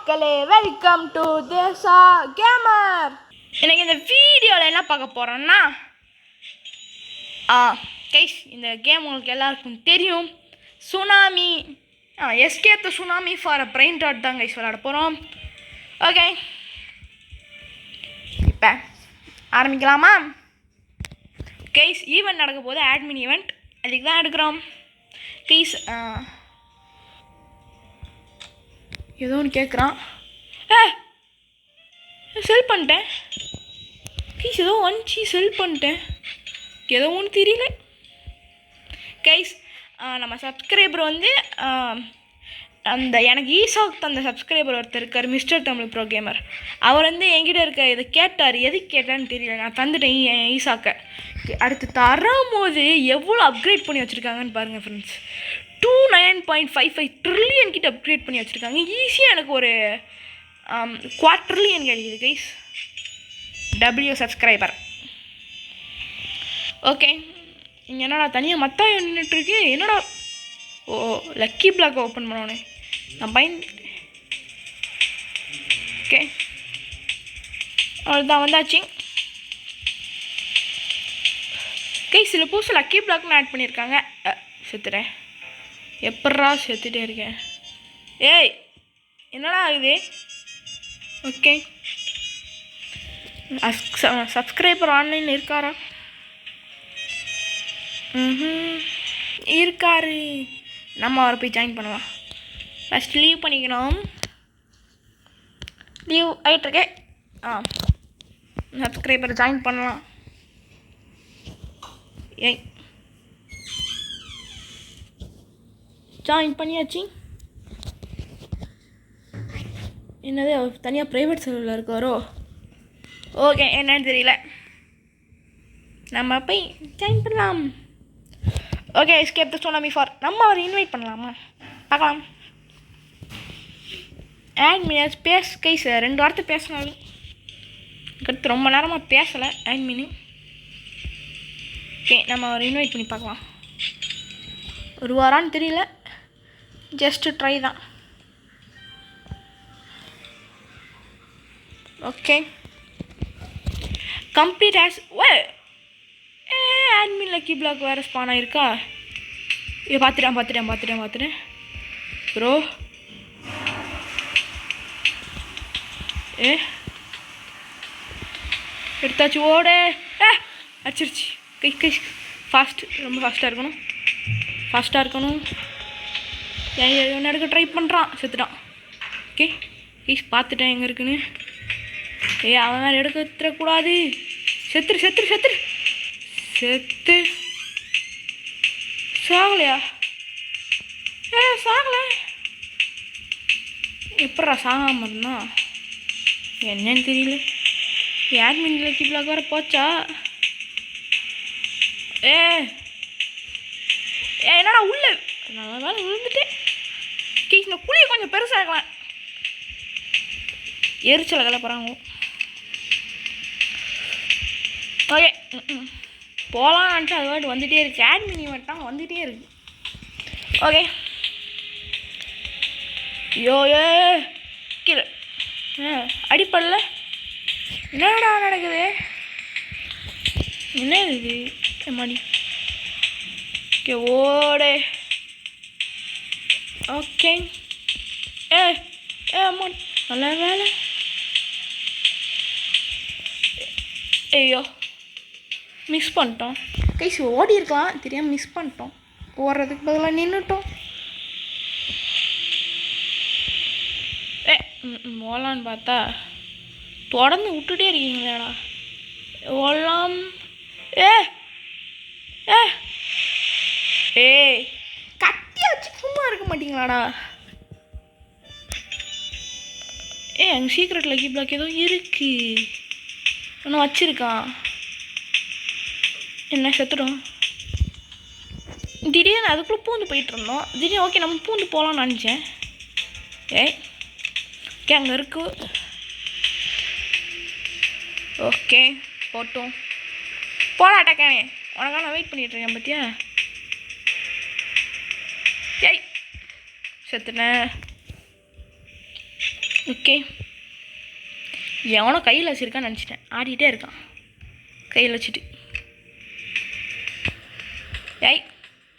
மக்களே, welcome to Desai gamer. எனக்கு இந்த வீடியோவில் என்ன பார்க்க போகிறோன்னா கைஸ், இந்த கேம் உங்களுக்கு எல்லாருக்கும் தெரியும். Tsunami escape the tsunami for a brain dot தான் கைஸ் விளையாட போகிறோம். ஓகே, இப்போ ஆரம்பிக்கலாமா? கைஸ், ஈவெண்ட் நடக்க போது ஆட்மின் ஈவெண்ட், அதுக்கு தான் எடுக்கிறோம் கைஸ். ஏதோ ஒன்று கேட்குறான். செல் பண்ணிட்டேன் கைஸ், ஏதோ வந்துச்சு செல் பண்ணிட்டேன், ஏதோ ஒன்று தெரியல கைஸ். நம்ம சப்ஸ்கிரைபர் வந்து அந்த எனக்கு ஈசாக் தந்த சப்ஸ்கிரைபர் ஒருத்தர் இருக்கார், மிஸ்டர் தமிழ் ப்ரோ கேமர். அவர் வந்து என்கிட்ட இருக்க இதை கேட்டார், எதுக்கு கேட்டான்னு தெரியல, நான் தந்துட்டேன் ஈசாக்கை. அடுத்து தரும்போது எவ்வளோ அப்கிரேட் பண்ணி வச்சுருக்காங்கன்னு பாருங்கள் ஃப்ரெண்ட்ஸ். 29.55 ட்ரில்லியன் கிட்ட அப்கிரேட் பண்ணி வச்சுருக்காங்க. ஈஸியாக எனக்கு ஒரு $250,000,000 கிடைக்குது கைஸ். W subscriber. ஓகே, இங்கே என்னடா தனியாக மத்தாயம் நின்றுட்டுருக்கு, என்னடா? ஓ, லக்கி பிளாக் ஓப்பன் பண்ணோன்னே நான் ஓகே, அவ்வளோதான், வந்தாச்சு கைஸ். சில புதுசு லக்கி பிளாக்னு ஆட் பண்ணியிருக்காங்க. செத்துறேன், எப்பட்றா செத்துட்டே இருக்கேன். ஏய், என்னடா ஆகுது? ஓகே, சப்ஸ்கிரைபர் ஆன்லைனில் இருக்காரா? இருக்காரு. நம்ம அவரை போய் ஜாயின் பண்ணுவோம். ஃபஸ்ட் லீவ் பண்ணிக்கணும். லீவ் ஆகிட்டுருக்கேன். சப்ஸ்கிரைபர் ஜாயின் பண்ணலாம். ஏய், ஜாயின் பண்ணியாச்சு. என்னது, தனியாக ப்ரைவேட் சர்வரில் இருக்காரோ? ஓகே, என்னன்னு தெரியல, நம்ம போய் ஜாயின் பண்ணலாம். Okay, escape the tsunami for, நம்ம அவர் இன்வைட் பண்ணலாமா? பார்க்கலாம். ஆட்மின் கைஸ் 2 வார்த்தை பேசினாலும் அடுத்து ரொம்ப நேரமாக பேசலை ஆட்மின். ஓகே, நம்ம அவர் இன்வைட் பண்ணி பார்க்கலாம். ஒரு வாரான்னு தெரியல, ஜஸ்ட்டு ட்ரை தான். Okay, complete as admin lucky block வேறு ஸ்பான் ஆகிருக்கா? பார்த்துட்டேன் ப்ரோ. எடுத்தாச்சு, ஓடு. அடிச்சிருச்சு கை ஃபாஸ்ட், ரொம்ப ஃபாஸ்ட்டாக இருக்கணும். என்ன எடுக்க ட்ரை பண்ணுறான், செத்துட்டான். ஓகே கைஸ், பார்த்துட்டேன் எங்கே இருக்குன்னு. அவன் வேறு எடுக்க வித்துறக்கூடாது. செத்து சாகலையா? சாகலை. எப்பட்றா சாகாமல் இருந்தா? என்னன்னு தெரியல. ஆட்மின் லக்கி பிளாக் வேறு போச்சா? என்னடா உள்ள நல்ல வேலை விழுந்துட்டேன் கைஸ். இந்த குழியை கொஞ்சம் பெருசாகலாம், எரிச்சலை கிளப்புறாங்க. ஓகே, போகலான்ட்டு அது வாட்டு வந்துகிட்டே இருக்குது. ஆட்மின் ஈவெண்ட்டாக வந்துகிட்டே இருக்குது. ஓகே, கீழே அடிப்படல. என்னடா நடக்குது? என்ன இது மணி? ஓகே, ஓடே. ஓகே, அம்மா நல்ல வேலை. ஐயோ, மிஸ் பண்ணிட்டோம் கைஸ். ஓடி இருக்கலாம், தெரியாமல் மிஸ் பண்ணிட்டோம். ஓடுறதுக்கு பதிலாக நின்றுட்டோம். ஓடலான்னு பார்த்தா தொடர்ந்து விட்டுட்டே இருக்கீங்களாடா. ஓடலாம். கட்டி வச்சு சும்மா இருக்க மாட்டீங்களாடா? எங்கள் சீக்ரெட் லக்கி பிளாக் ஏதோ இருக்கு, ஒன்று வச்சுருக்கான். என்ன செத்துடும் திடீர்னு, அதுக்குள்ளே பூந்து போயிட்டு இருந்தோம். திடீர்னு ஓகே நம்ம பூந்து போகலான்னு நினச்சேன். ஓகே, அங்கே இருக்கு. ஓகே, போட்டோம் போலாட்டாக்கானே. உனக்காக நான் வெயிட் பண்ணிகிட்ருக்கேன் பார்த்தியா? செத்துனேன். ஓகே, எவனோ கையில் வச்சுருக்கான்னு நினச்சிட்டேன். ஆடிக்கிட்டே இருக்கான் கையில் வச்சுட்டு. ஏய்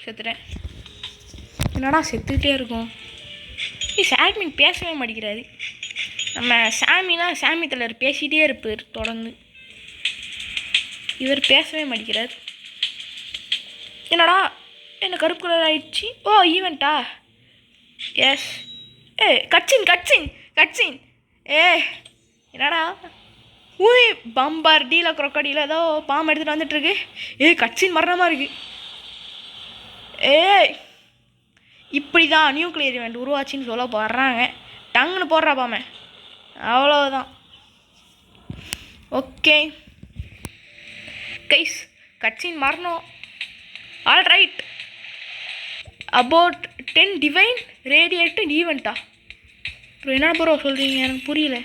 செத்துட்டேன். என்னடா செத்துக்கிட்டே இருக்கும். சாட்மின் பேசவே மாட்டேங்கிறாரு. நம்ம சாமி தலைவர் பேசிகிட்டே இருப்பார் தொடர்ந்து. இவர் பேசவே மாட்டேங்கிறார். என்னடா என்ன கருப்பு கலர் ஆயிடுச்சு. ஓ ஈவெண்ட்டா? எஸ். கட்சின். என்னடா ஊய் பம்பார் டீல குரொக்கடியில் ஏதோ பாம்பு எடுத்துகிட்டு வந்துட்டுருக்கு. கட்சின் மரணமாக இருக்குது. இப்படி தான் நியூக்ளியர் ஈவெண்ட் உருவாச்சின்னு சொல்ல வர்றாங்க. டங்குன்னு போடுறா பாமே, அவ்வளோதான். ஓகே கைஸ், கட்சின் மரணம். All right. About 10 divine radiated ஈவெண்ட்டா? அப்புறம் என்ன ப்ரோ சொல்கிறீங்க? எனக்கு புரியல.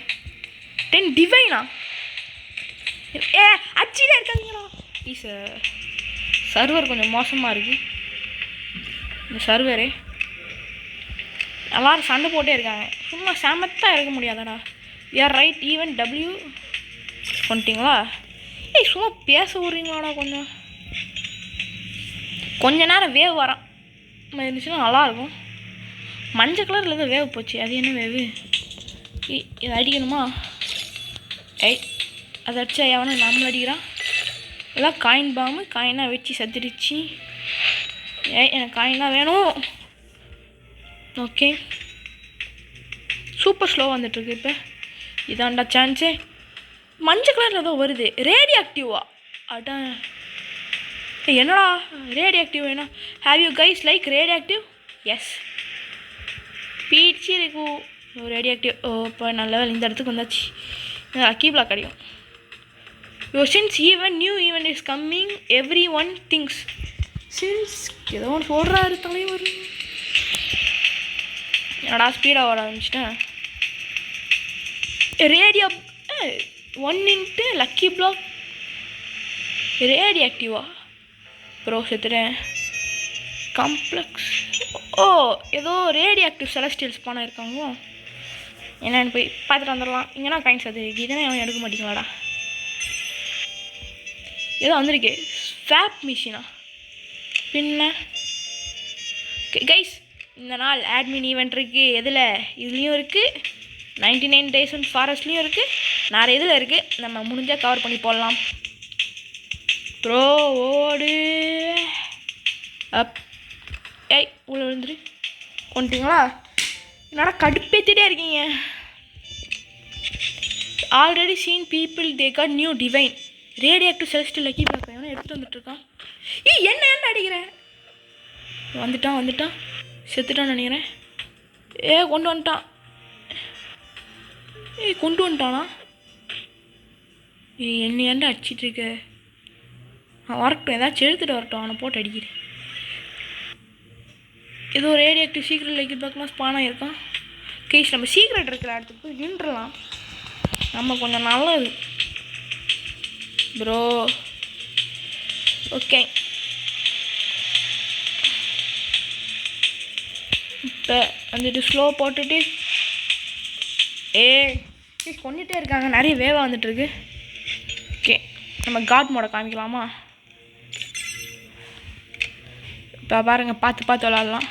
10 டிவைனா? அச்சிலே இருக்காங்களா? சர்வர் கொஞ்சம் மோசமாக இருக்குது. இந்த சர்வரு எல்லோரும் சண்டை போட்டே இருக்காங்க. சும்மா சமத்தாக இருக்க முடியாதடா. யார் ரைட் ஈவெண்ட் டபிள்யூ பண்ணிட்டீங்களா? சும்மா பேச விட்றீங்களாடா? கொஞ்ச நேரம் வேவ் வரான் இருந்துச்சுன்னா நல்லாயிருக்கும். மஞ்சள் கலரில் ஏதோ வேவ் போச்சு. அது என்ன வேவு? இதை அடிக்கணுமா? அதை அடிச்சா எவனும் நம்மள அடிக்கிறான். எல்லாம் காயின் பாம்பு. காயினாக வச்சு செத்துடுச்சு. எனக்கு காயினாக வேணும். ஓகே, சூப்பர் ஸ்லோ வந்துட்டுருக்கு. இப்போ இதாண்டா சான்ஸே. மஞ்சள் கலரில் ஏதோ வருது. ரேடியோ ஆக்டிவா? அதான் என்னடா ரேடியோ ஆக்டிவ் வேணும். Have you guys like radio active? Yes. பீட்சி இருக்கு ரேடியோ ஆக்டிவ். இப்போ நல்ல வேலை இந்த இடத்துக்கு வந்தாச்சு. லக்கி பிளாக் கிடைக்கும். Since new event is coming every one things. Since ஏதோ ஒன்று சொல்கிறாரு தலைவர். என்னடா ஸ்பீடாக வர ஆரம்பிச்சிட்டேன். ரேடியோ 1 லக்கி பிளாக் ரேடியோ ஆக்டிவா? ப்ரோ செத்துறேன். காம்ப்ளெக்ஸ். ஏதோ ரேடியோ ஆக்டிவ் செலஸ்டியல்ஸ் பானை இருக்காங்க. என்னென்னு போய் பார்த்துட்டு வந்துடலாம். இங்கேனா காயின் சதுரிக்கு இதனே அவன் எடுக்க மாட்டேங்களாடா? ஏதோ வந்திருக்கு. ஸ்வாப் மிஷினா? பின்ன கைஸ், இந்த நாள் ஆட்மின் ஈவெண்ட் இருக்குது. எதில்? இதுலேயும் இருக்குது. 99 days in ஃபாரஸ்ட்லேயும் இருக்குது. நிறைய இதில் இருக்குது. நம்ம முடிஞ்சால் கவர் பண்ணி போடலாம். ப்ரோ ஓடு அப். உள்ள விழுந்துரு. கொண்டுட்டீங்களா? என்னடா கடுப்பேற்றிட்டே இருக்கீங்க. Already seen people they got new divine radioactive celestial lucky block. எவனோ எடுத்துகிட்டு வந்துட்டுருக்கான். என்ன அடிக்கிறேன்? வந்துட்டான் செத்துட்டான்னு நினைக்கிறேன். கொண்டு வந்துட்டான். கொண்டு வந்துட்டானா? என்ன ஏன்டா அடிச்சிட்ருக்க? வரட்டும், ஏதாச்சும் எடுத்துகிட்டு வரட்டும். அவனை போட்டு அடிக்கிறேன். ஏதோ ரேடியோ ஆக்டிவ் சீக்ரெட் லக்கி பிளாக்லாம் ஸ்பானாக இருக்கான். கேஸ் நம்ம சீக்ரெட் இருக்கிற இடத்துக்கு போய் நின்றுலாம். நம்ம கொஞ்சம் நல்லது ப்ரோ. ஓகே, இப்போ வந்துட்டு ஸ்லோ போட்டுட்டு கொண்டுகிட்டே இருக்காங்க. நிறைய வேவாக வந்துட்டுருக்கு. ஓகே, நம்ம காட் மோட காமிக்கலாமா? இப்போ பாருங்கள், பார்த்து விளாட்லாம்.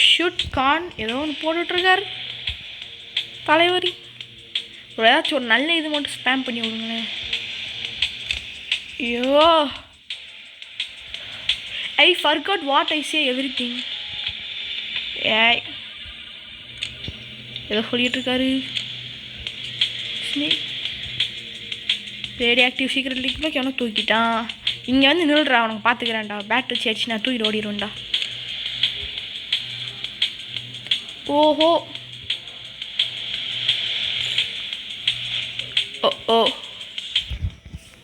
ஷூட் கான் ஏதோ ஒன்று போட்டுட்ருக்காரு தலைவரி. ஏதாச்சும் ஒரு நல்ல இது மட்டும் ஸ்பேம் பண்ணி விடுங்களேன். ஐயோ, I forgot what I say everything. ஏதோ சொல்லிகிட்ருக்காரு. ரேடியோ ஆக்டிவ் சீக்கிரம் லீக் எவனோ தூக்கிட்டான். இங்கே வந்து நில்றா, அவனுக்கு பார்த்துக்கிறேன்டா. பேட் வச்சு அடிச்சு நான் தூக்கிட்டு ஓடிடுவேன்டா. ஓஹோ,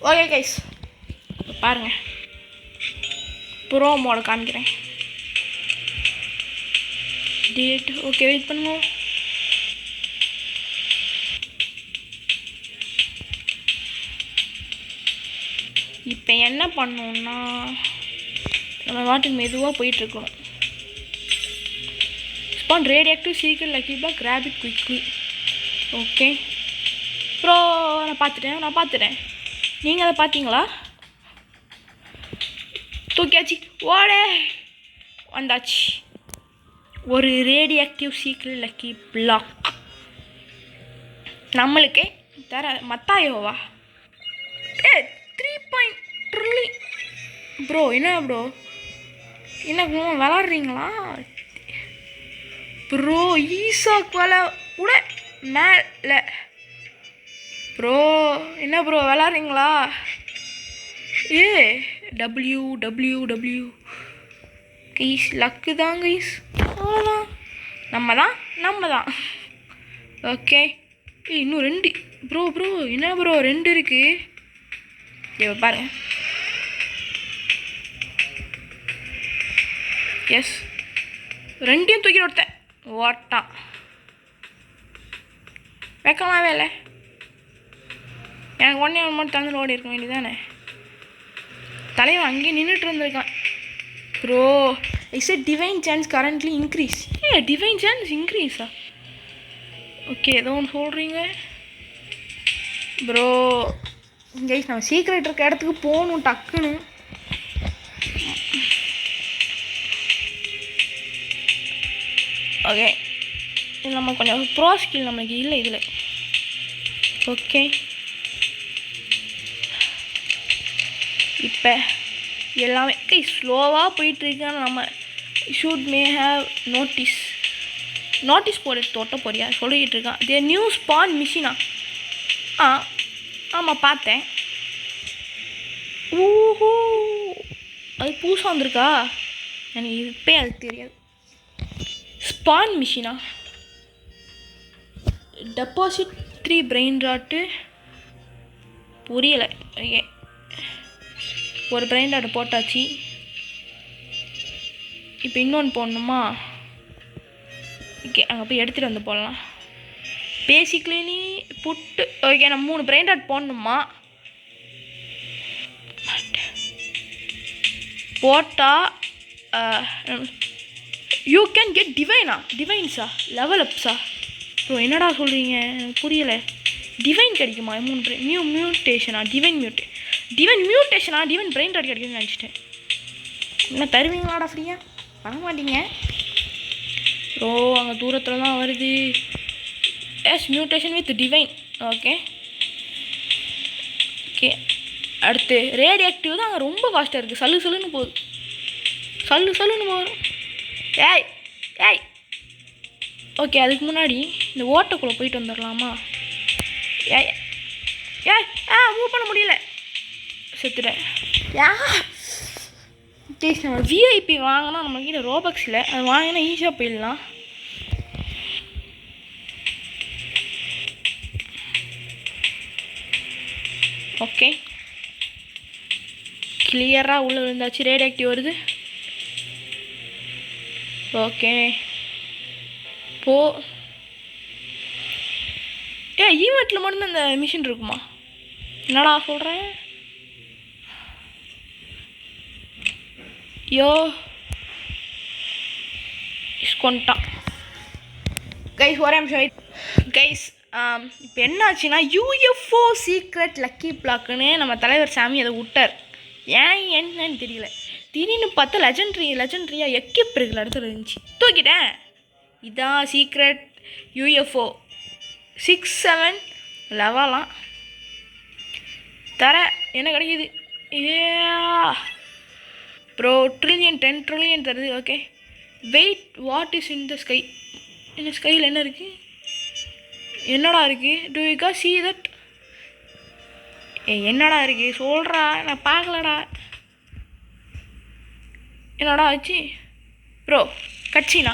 ஓகே கைஸ், பாருங்கள், ப்ரோ மோட காமிக்கிறேன். டேட் ஓகே, வெயிட் பண்ணுங்க. இப்போ என்ன பண்ணோன்னா, நம்ம வாட்டுக்கு மெதுவாக போயிட்டுருக்கணும். ஸ்பான் ரேடியாக்டிவ் சீக்கிரம் lucky block grab it quickly. Okay bro, நான் பார்த்துட்டேன். நீங்கள் அதை பார்த்தீங்களா? தூக்கியாச்சு, ஓடே வந்தாச்சு. ஒரு ரேடியாக்டிவ் சீக்கிரம் லக்கி பிளாக் நம்மளுக்கே தர. மத்தாயோவா? 3.3 ப்ரோ. என்ன ப்ரோ, என்ன விளாட்றீங்களா ப்ரோ? ஈசாக் வலை கூட மேலே ப்ரோ. என்ன ப்ரோ விளாட்றீங்களா? டபிள்யூ கைஸ் லக்கு தான் கைஸ். அவ்வளோதான், நம்ம தான். ஓகே இன்னும் 2 ப்ரோ. என்ன ப்ரோ 2 இருக்குது பாருங்க. எஸ், 2யும் தூக்கி கொடுத்தேன். ஓட்டான் வைக்கலாமே இல்லை. எனக்கு ஒன்றே மட்டும் தந்து ஓடி இருக்க வேண்டியதானே. தலைவன் அங்கேயே நின்றுட்டு இருந்திருக்கான் bro. It's divine chance currently increase. Divine chance இன்க்ரீஸா? ஓகே, ஏதோ ஒன்று சொல்கிறீங்க ப்ரோ. கைஸ் நம்ம சீக்ரெட் இருக்க இடத்துக்கு போகணும் டக்குன்னு. ஓகே, நம்ம கொஞ்சம் ப்ரோ ஸ்கில் நம்மளுக்கு இல்லை இதில். ஓகே, இப்போ எல்லாமே ஸ்லோவாக போயிட்டுருக்கான்னு நம்ம ஷுட் மே ஹேவ் நோட்டீஸ் போட தொட்ட போறியா சொல்லிக்கிட்டு இருக்கான். தே நியூ ஸ்பான் மிஷினா? ஆமாம் பார்த்தேன். ஓஹோ, அது புதுசாக வந்திருக்கா? எனக்கு இப்போ அது தெரியாது. ஸ்பான் மிஷினா? Deposit 3 brain rod. புரியலை. ஓகே, ஒரு பிரெயின் ராட்டு போட்டாச்சு. இப்போ இன்னொன்று போடணுமா? ஓகே, அங்கே போய் எடுத்துகிட்டு வந்து போடலாம். பேசிக்லி புட்டு. ஓகே, நான் 3 பிரெயின் ராட் போடணுமா? போட்டால் யூ கேன் கெட் டிவைன்ஸா லெவல் அப்ஸா? ஸோ என்னடா சொல்கிறீங்க, எனக்கு புரியலை. டிவைன் கிடைக்குமா? 3 மியூட்டேஷனா? டிவைன் மியூட்டேஷனா? டிவைன் பிரெயின் ராட் கிடைக்குன்னு நினச்சிட்டேன். என்ன தருவீங்களாடா ஃப்ரீயாக? பண்ண மாட்டீங்க ப்ரோ. அங்கே தூரத்தில் தான் வருது. Yes, mutation with divine. Okay, அடுத்து ரேடியாக்டிவ் தான் அங்கே ரொம்ப ஃபாஸ்ட்டாக இருக்குது. சல்லுன்னு போகுது. ஏய் ஓகே, அதுக்கு முன்னாடி இந்த ஓட்டக்குள்ளே போயிட்டு வந்துடலாமா? மூவ் பண்ண முடியல, செத்துட்டேன். நம்ம விஐபி வாங்கினா நம்மக்கிட்ட ரோபக்ஸில் அது வாங்கினா ஈஸியாக போயிடலாம். ஓகே, கிளியராக உள்ளே விழுந்தாச்சு. ரேடியாக்டிவ் வருது. ஓகே போ. ஈவெண்ட்டில் மட்டும்தான் இந்த மிஷின் இருக்குமா? என்னடா சொல்கிறேன்? கொண்டான் கைஸ். ஒரே நிமிஷம் கைஸ். இப்போ என்னாச்சுன்னா யூஎஃப்ஓ சீக்ரெட் லக்கி பிளாக்குன்னு நம்ம தலைவர் சாமி அதை விட்டார். என்னன்னு தெரியல. திடீர்னு பார்த்தா லெஜெண்ட்ரியாக எக்கிப் இருக்குல்ல இடத்துல இருந்துச்சு, தூக்கிட்டேன். இதான் சீக்ரெட் யூஎஃப்ஓ 6-7 லெவலாம் தர. என்ன கிடைக்கிது? ப்ரோ ட்ரில்லியன் 10 ட்ரில்லியன் தருது. Okay, wait, what is in the sky? இந்த ஸ்கையில் என்ன இருக்குது? என்னடா இருக்குது? டு யூ கா சீ தட்? என்னடா இருக்குது சொல்கிறா, நான் பார்க்கலடா. என்னடா ஆச்சு ப்ரோ? கட்சினா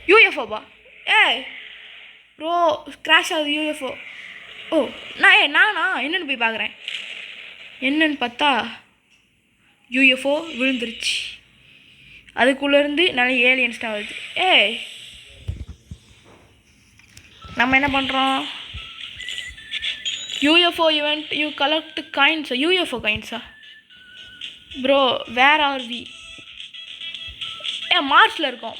யூஎஃப்ஓபா? ப்ரோ கிராஷ் ஆகுது யூஎஃப்ஓ. நானா என்னென்னு போய் பார்க்குறேன். என்னன்னு பார்த்தா யூஎஃப்ஓ விழுந்துருச்சு. அதுக்குள்ளேருந்து நிறைய ஏலியன்ஸ் தான் வருது. நம்ம என்ன பண்ணுறோம்? யூஎஃப்ஓ ஈவெண்ட், யூ கலெக்ட் காயின்ஸா? யூஎஃப்ஓ காயின்ஸா ப்ரோ? Where are we? மார்ஸில் இருக்கோம்.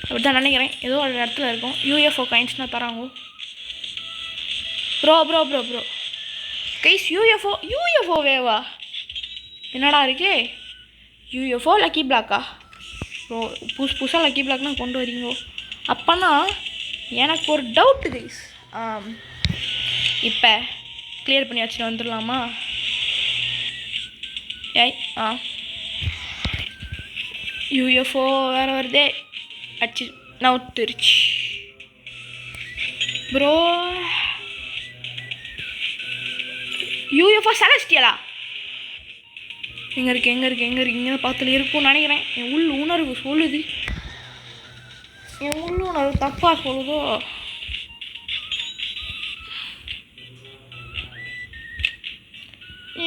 அப்படி தான் நினைக்கிறேன். ஏதோ ஒரு இடத்துல இருக்கும். யூஎஃப்ஓ காயின்ஸ்னால் தராங்க. ப்ரோ கைஸ், யூஎஃப்ஓ வேவா என்னடா இருக்கே? யூஎஃப்ஓ லக்கி பிளாக்கா? ப்ரோ புதுசாக லக்கி பிளாக்னால் கொண்டு வரீங்க. அப்போனா எனக்கு ஒரு டவுட்டு கைஸ். இப்போ கிளியர் பண்ணி வச்சுட்டு வந்துடலாமா? யூஎஃப்ஓ வேறு வருதே. அச்சு நவுத்துருச்சு ப்ரோ. யூஎஃப்ஓ செலஸ்டியலா எங்கே இருக்குது? இங்கே பக்கத்தில் இருக்கும்னு நினைக்கிறேன். என் உணர்வு சொல்லுது. என் உள்ளுணர்வு தப்பாக சொல்லுதோ?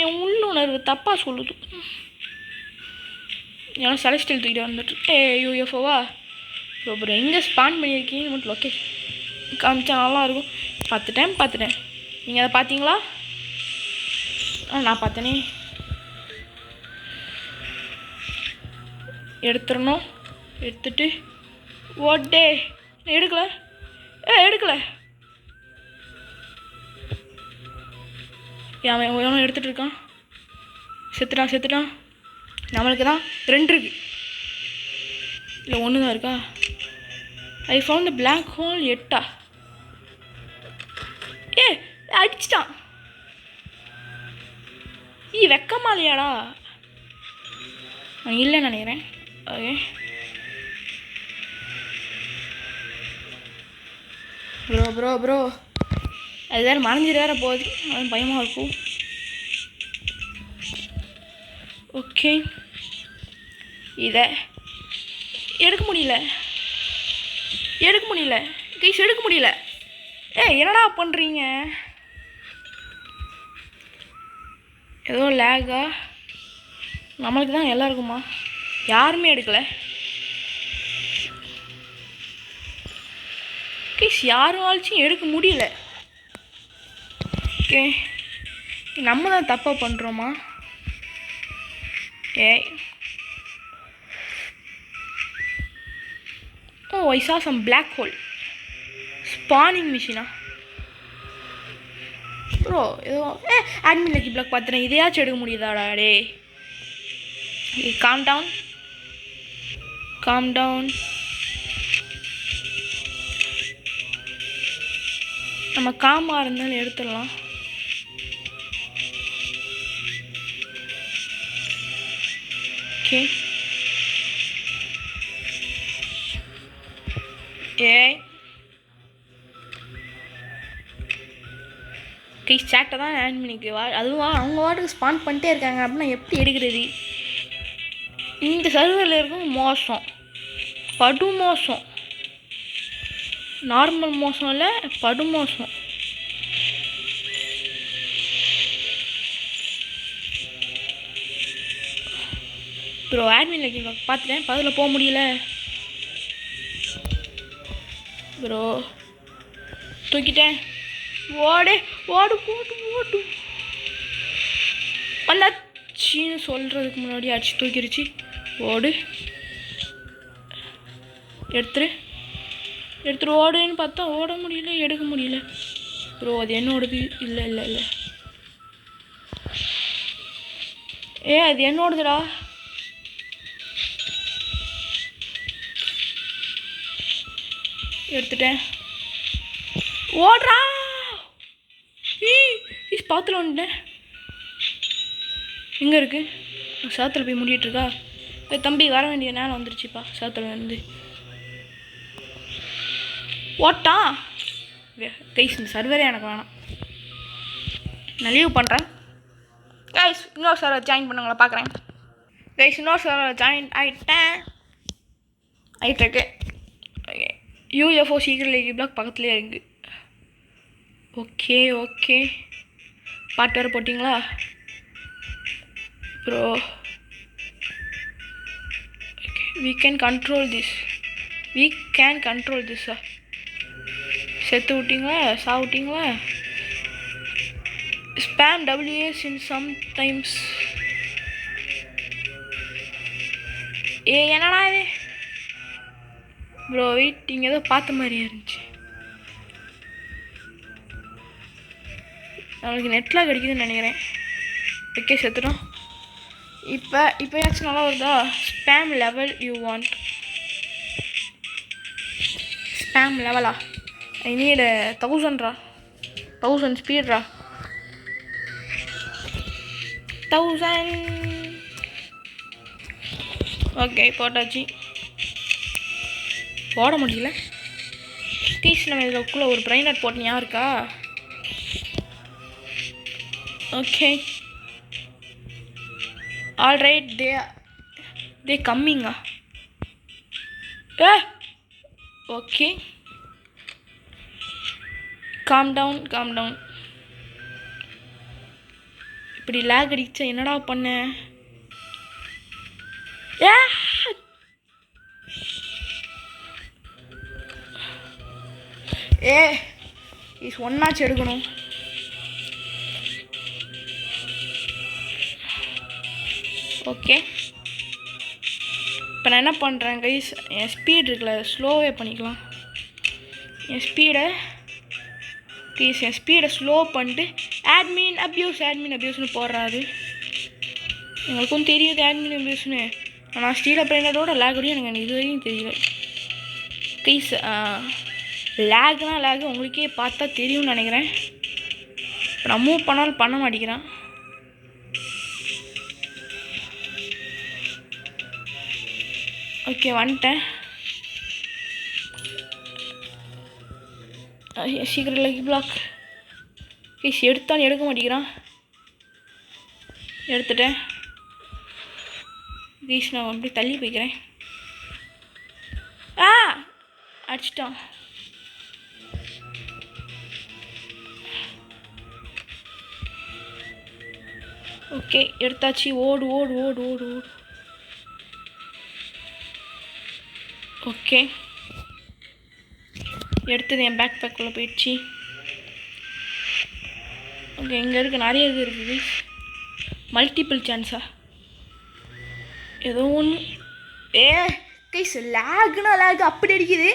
என் உள்ளுணர்வு தப்பாக சொல்லுது. ஏன்னா செலஸ்டியல் தூக்கிட்டு வந்துட்டு யூஎஃப்ஓவா? அப்புறம் எங்கே ஸ்பான் பண்ணியிருக்கீங்க மட்டும் லொக்கேஷன் காமிச்சா நல்லாயிருக்கும். பார்த்துட்டேன். நீங்கள் அதை பார்த்தீங்களா? நான் பார்த்தேனே. எடுத்துடணும். எடுத்துட்டு ஓட்டே எடுக்கலை. அவன் எவனோ எடுத்துகிட்டு இருக்கான். செத்துட்டான். நம்மளுக்கு தான் 2 இருக்கு, இல்லை 1 தான் இருக்கா? I found the black hole 8. அடிச்சிட்டான். வெக்கமா இல்லையாடா? இல்லைன்னு நினைக்கிறேன். ஓகே ப்ரோ அது வேறு மறைஞ்சிட்டு வேறு போகுது. அது பயமாக இருக்கும். ஓகே இதை எடுக்க முடியல கைஸ், எடுக்க முடியல. என்னடா பண்ணுறீங்க? ஏதோ லேகா? நம்மளுக்கு தான் எல்லாருக்குமா? யாருமே எடுக்கலை கைஸ். யாராச்சும் எடுக்க முடியல. ஓகே நம்ம தான் தப்பாக பண்ணுறோமா? I saw some black hole spawning machine. Bro ஏதோ admin லக்கி பிளாக் பார்த்துறேன். இதையாச்சும் எடுக்க முடியுதாடா? calm down. நம்ம காமாக இருந்தாலும் எடுத்துடலாம். ஓகே சாட்டை தான் ஆட் பண்ணிக்கு. அதுவா அவங்க வாட்டுக்கு ஸ்பான் பண்ணிட்டே இருக்காங்க. அப்படின்னா எப்படி எடுக்கிறது? இந்த சர்வரில் இருக்கும் மோசம், படு மோசம். நார்மல் மோசம் இல்லை, படு மோசம். ப்ரோ ஆட்மின்ல பார்த்துட்டேன். பதில் போக முடியல ப்ரோ. தூக்கிட்டேன். ஓடு வந்தாச்சின்னு சொல்கிறதுக்கு முன்னாடி அடிச்சு தூக்கிடுச்சு. ஓடு எடுத்துரு ஓடுன்னு பார்த்தா ஓட முடியல, எடுக்க முடியல ப்ரோ. அது என்னோடது. இல்லை அது என்னோடதுடா. எடுத்துட்டேன். ஓடுறா. பாத்தில் வந்துட்டேன். எங்கே இருக்கு? சேத்துல போய் முடியிட்டுருக்கா? தம்பி வர வேண்டிய நேரம் வந்துருச்சுப்பா. சேத்துல வந்து ஓட்டா கைஸ். இந்த சர்வரே எனக்கு வேணாம். நான் லீவ் பண்ணுறேன் கைஸ். இன்னொரு சர்வர் ஜாயின் பண்ணுங்களா பார்க்குறேன் கைஸ். இன்னொரு சர்வர் ஜாயின் ஆகிட்டுருக்கு. யூஎஃப்ஓ சீக்கிரம் லக்கி பிளாக் பக்கத்துலேயே இருக்குது. ஓகே பாட்டு வேறு போட்டிங்களா bro? we can control this. செத்து விட்டிங்களா? சாவிட்டிங்களா? spam WS in sometimes. என்னடா இது? ப்ரோ வெயிட், இங்கே ஏதோ பார்த்த மாதிரியே இருந்துச்சு. நம்மளுக்கு நெட்லாம் கிடைக்குதுன்னு நினைக்கிறேன். ஓகே செத்துட்டோம். இப்போயாச்சும் நல்லா வருதா? Spam level you want. Spam லெவலா? I NEET 1000 ஸ்பீட்ரா. 1000. ஓகே போட்டாச்சு. போட முடியல. டீஸ் நம்ம இதுக்குள்ளே ஒரு ப்ரைனட் போட்டு ஞாபகம் இருக்கா? Okay alright. தே கம்மிங்கா? Okay calm down. இப்படி லேக் அடிச்சா என்னடா பண்ண? இஸ் ஒன்னாச்சு எடுக்கணும். ஓகே இப்போ நான் என்ன பண்ணுறேன் கைஸ், என் ஸ்பீட் இருக்குல்ல ஸ்லோவே பண்ணிக்கலாம். என் ஸ்பீடை ஸ்லோ பண்ணிட்டு ஆட்மின் அப்யூஸ்னு போடுறாரு. எங்களுக்கும் தெரியுது ஆட்மின் அப்யூஸ்னு. ஆனால் ஸ்டீல் அப்ரைனரோட லேகோடையும் எனக்கு இது வரையும் தெரியல கைஸ். லேக் உங்களுக்கே பார்த்தா தெரியும்னு நினைக்கிறேன். இப்போ நான் மூவ் பண்ணாலும் பண்ண மாட்டேங்கிறேன். ஓகே வந்துட்டேன். சீக்கிரம் லக்கி பிளாக். கைஸ் எடுத்தாலும் எடுக்க மாட்டேங்கிறான். எடுத்துட்டேன் கைஸ். நான் அப்படியே தள்ளி போய்க்கிறேன். அடிச்சிட்டான். ஓகே எடுத்தாச்சு. ஓடு. ஓகே எடுத்தது என் பேக் பேக்குள்ளே போயிடுச்சு. ஓகே இங்கே இருக்குது, நிறைய இது இருக்குது. மல்டிபிள் சான்ஸா ஏதோ ஒன்று. கைஸ் லேக் அப்படி அடிக்குது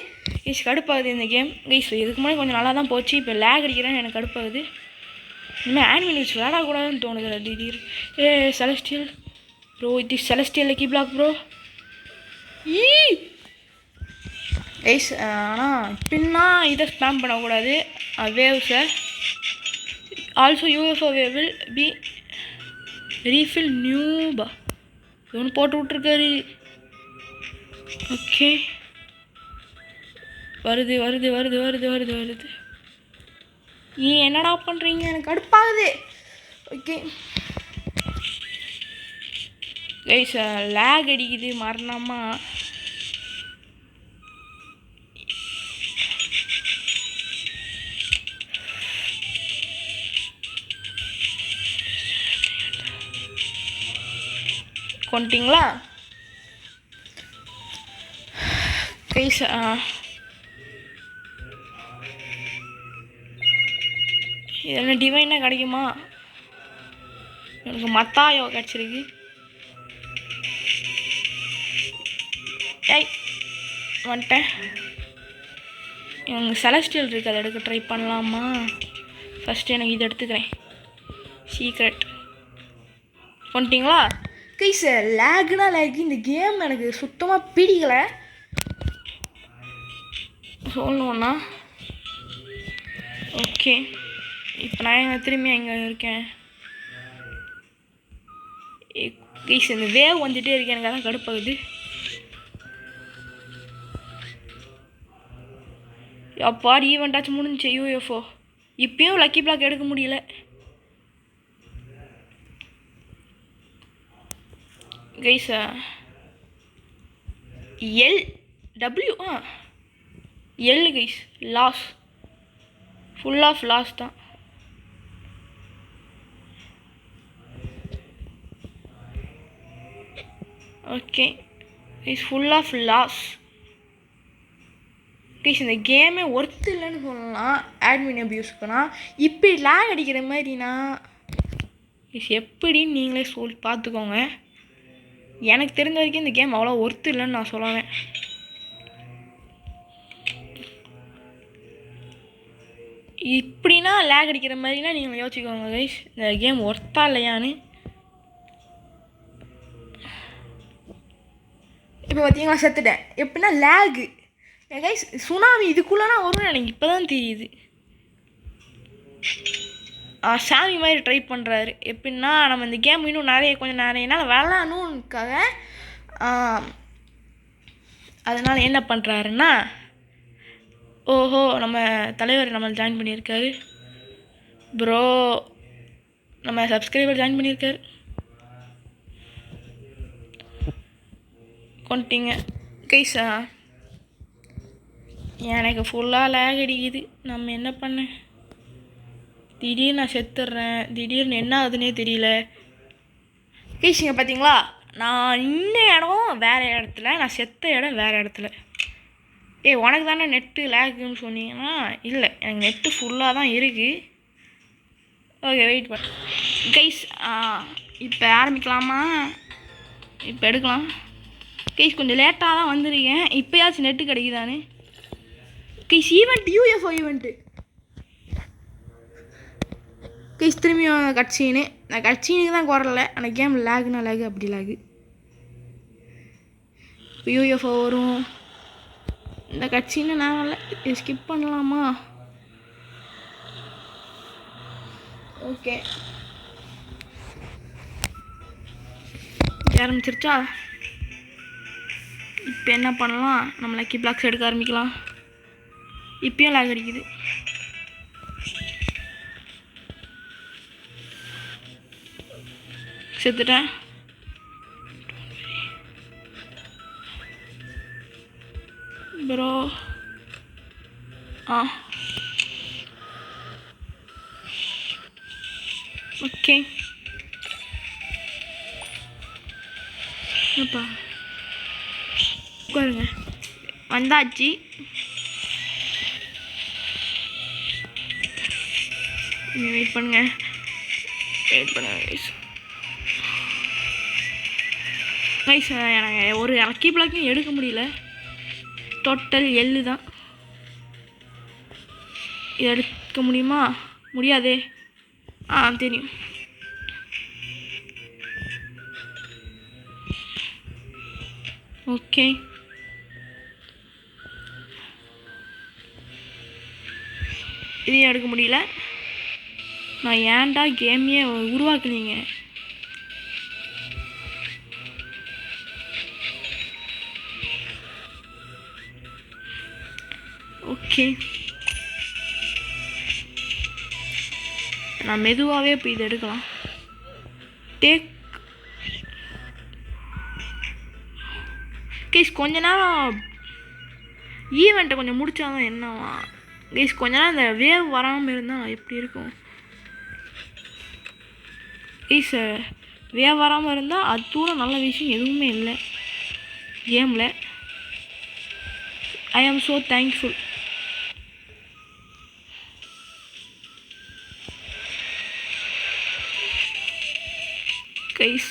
கைஸ். கடுப்பாகுது இந்த கேம் கைஸ். இதுக்கு முன்னாடி கொஞ்சம் நல்லா தான் போச்சு. இப்போ லேக் அடிக்கிறேன்னு எனக்கு கடுப்பாகுது. இனிமேல் ஆனிமல் வச்சு விளையாடக்கூடாதுன்னு தோணுது திடீர். செலஸ்டியல் ப்ரோ, இது celestial lucky block bro. Guys ஆனால் இப்படின்னா இதை ஸ்பேம் பண்ணக்கூடாது. வேவ்ஸை also UFO wave will be refill நியூபா ஒன்று போட்டு விட்ருக்காரு. ஓகே வருது. என்னடா பண்ணுறீங்க? எனக்கு கடுப்பாகுது. ஓகே கைஸ் லேக் அடிக்குது மரணமா. கொண்டிங்களா கைஸ்? இது என்ன டிவைனாக கிடைக்குமா? எனக்கு மத்தாயோ கிடச்சிருக்கு. வந்துட்டேன். எனக்கு செலஸ்டியல் இருக்குது, அதை எடுக்க ட்ரை பண்ணலாமா? ஃபஸ்ட்டு எனக்கு இது எடுத்துக்கிறேன். சீக்ரெட் வந்துட்டிங்களா கைஸ்? லேக்னா லேக். இந்த கேம் எனக்கு சுத்தமாக பிடிக்கலை சொல்லணுன்னா. ஓகே இப்போ நான் திரும்பி எங்கே இருக்கேன் கைஸ்? இந்த வேவ் வந்துகிட்டே இருக்கேன், எனக்கு அதான் கடுப்பாகுது. அப்பாடி ஈவெண்ட்டாச்சும் முடிஞ்சு யூஎஃப்ஓ. இப்பயும் லக்கி பிளாக் எடுக்க முடியல guys. LW L guys. Loss full of loss தான். Okay guys full of loss guys. இந்த கேமே ஒர்த்து இல்லைன்னு சொல்லலாம் ஆட்மின் அபியூஸ்க்குனா. இப்படி லேக் அடிக்கிற மாதிரினா கைஸ் எப்படின்னு நீங்களே சொல்லி பார்த்துக்கோங்க. எனக்கு தெரிஞ்ச வரைக்கும் இந்த கேம் அவ்வளோ ஒர்த்து இல்லைன்னு நான் சொல்லுவேன். இப்படின்னா லேக் அடிக்கிற மாதிரினா நீங்கள் யோசிச்சுக்கோங்க கைஸ், இந்த கேம் ஒர்த்தா இல்லையான்னு. இப்போ பார்த்தீங்களா செத்துட்டேன். எப்படின்னா லேகு கைஸ், சுனாமி இதுக்குள்ளனா வரும்னு எனக்கு இப்போ தான் தெரியுது. சாமி மாதிரி ட்ரை பண்ணுறாரு. எப்படின்னா நம்ம இந்த கேம் இன்னும் கொஞ்சம் நிறைய நாள் விளாடணுக்காக அதனால் என்ன பண்ணுறாருன்னா, ஓஹோ நம்ம தலைவர் நம்ம ஜாயின் பண்ணியிருக்காரு ப்ரோ, நம்ம சப்ஸ்கிரைபர் ஜாயின் பண்ணியிருக்காரு. கொண்டுட்டிங்க கைஸா, எனக்கு ஃபுல்லாக லேக் அடிக்குது. நம்ம என்ன பண்ண, திடீர்னு நான் செத்துடுறேன், திடீர்னு என்ன ஆகுதுன்னே தெரியல. கைஸிங்க பார்த்தீங்களா, நான் இன்ன இடம் வேறு இடத்துல, நான் செத்த இடம் வேறு இடத்துல. உனக்கு தானே நெட்டு லேக்குன்னு சொன்னீங்கன்னா, இல்லை எனக்கு நெட்டு ஃபுல்லாக தான் இருக்குது. ஓகே வெயிட் பண்ண கைஸ், இப்போ ஆரம்பிக்கலாமா? இப்போ எடுக்கலாம் கைஸ். கொஞ்சம் லேட்டாக தான் வந்திருக்கேன், இப்போயாச்சும் நெட்டு கிடைக்குதானு கைஸ். யூஎஃப்ஓ ஈவெண்ட்டு கைஸ், திரும்பியும் கட்சீனு. நான் கட்சீனுக்கு தான் குறல, ஆனால் கேம் லேகுனா லேகு, அப்படி லேகு. இப்போ யூஎஃப்ஓ வரும். இந்த கட்சின்னு நான் இல்லை, ஸ்கிப் பண்ணலாமா? ஓகே ஆரம்பிச்சிருச்சா? இப்போ என்ன பண்ணலாம், நம்ம லக்கி பிளாக்ஸ் எடுக்க ஆரம்பிக்கலாம். இப்பயும் லேக் அடிக்குது. செத்துட்டேன். ப்ரோ ஓகே அப்பா உட்காருங்க, வந்தாச்சு. வெயிட் பண்ணுங்க கைஸ். எனக்கு ஒரு லக்கி பிளாக்கையும் எடுக்க முடியல. டோட்டல் 7 தான். இது எடுக்க முடியுமா? முடியாதே. தெரியும். ஓகே இதையும் எடுக்க முடியல. நான் ஏன்டா கேமையே உருவாக்குனீங்க? ஓகே நான் மெதுவாகவே இப்போ இதை எடுக்கலாம். டேக் கேஸ், கொஞ்ச நேரம் ஈவெண்ட்டை கொஞ்சம் முடிச்சாதான் என்னவா கேஸ். கொஞ்ச நேரம் இந்த வேவ் வராமல் இருந்தால் எப்படி இருக்கும் கேஸ்? வேவ் வராமல் இருந்தால் அது தூரம் நல்ல விஷயம் எதுவுமே இல்லை கேமில். I am so thankful. Guys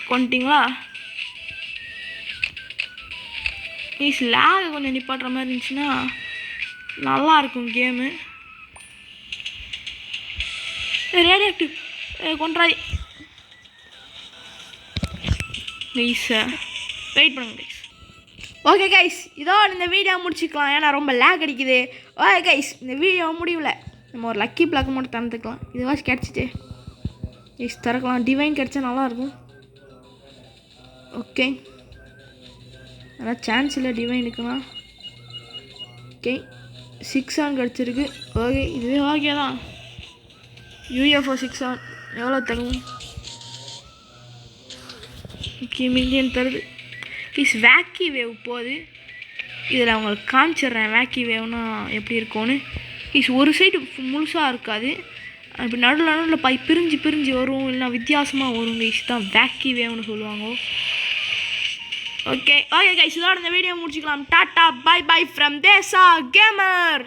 கொண்டுட்டிங்களா? கைஸ் லேக் கொஞ்சம் நிப்பாட்டுற மாதிரி இருந்துச்சுன்னா நல்லாயிருக்கும் கேமு. ரேடியோ ஆக்டிவ் கொண்டாய் கைஸ், வெயிட் பண்ணுங்க கைஸ். ஓகே கைஸ், இதோட இந்த வீடியோ முடிச்சுக்கலாம், ஏன்னா ரொம்ப லேக் அடிக்குது. ஓகே கைஸ், இந்த வீடியோ முடியல. நம்ம ஒரு லக்கி பிளாக் மட்டும் தந்துக்கலாம். இதுவாச்சும் கிடச்சிட்டு கைஸ் திறக்கலாம். டிவைன் கிடச்சா நல்லாயிருக்கும். ஓகே ஆனால் சான்ஸ் இல்லை டிவைனுக்குலாம். ஓகே 6 கிடச்சிருக்கு. ஓகே இதுவே ஓகே தான். யூஎஃப்ஓ 6 எவ்வளோ தரும்? ஓகே மில்லியன் தருது. ப்ளீஸ் வேக்கி வேவ் போகுது. இதில் அவங்களுக்கு காமிச்சிட்றேன் வேக்கி வேவ்னா எப்படி இருக்கும்னு. ப்ளீஸ் ஒரு சைடு முழுசாக இருக்காது, இப்போ நடுவில் பிரிஞ்சு பிரிஞ்சு வரும், இல்லைனா வித்தியாசமாக வரும் கைஸ். தான் வேக்கி வேவ்னு சொல்லுவாங்க. ஓகே ஓகே கைஸ், இதோட இந்த வீடியோ முடிச்சுக்கலாம். டாட்டா பை பை ஃப்ரம் தேசா கேமர்.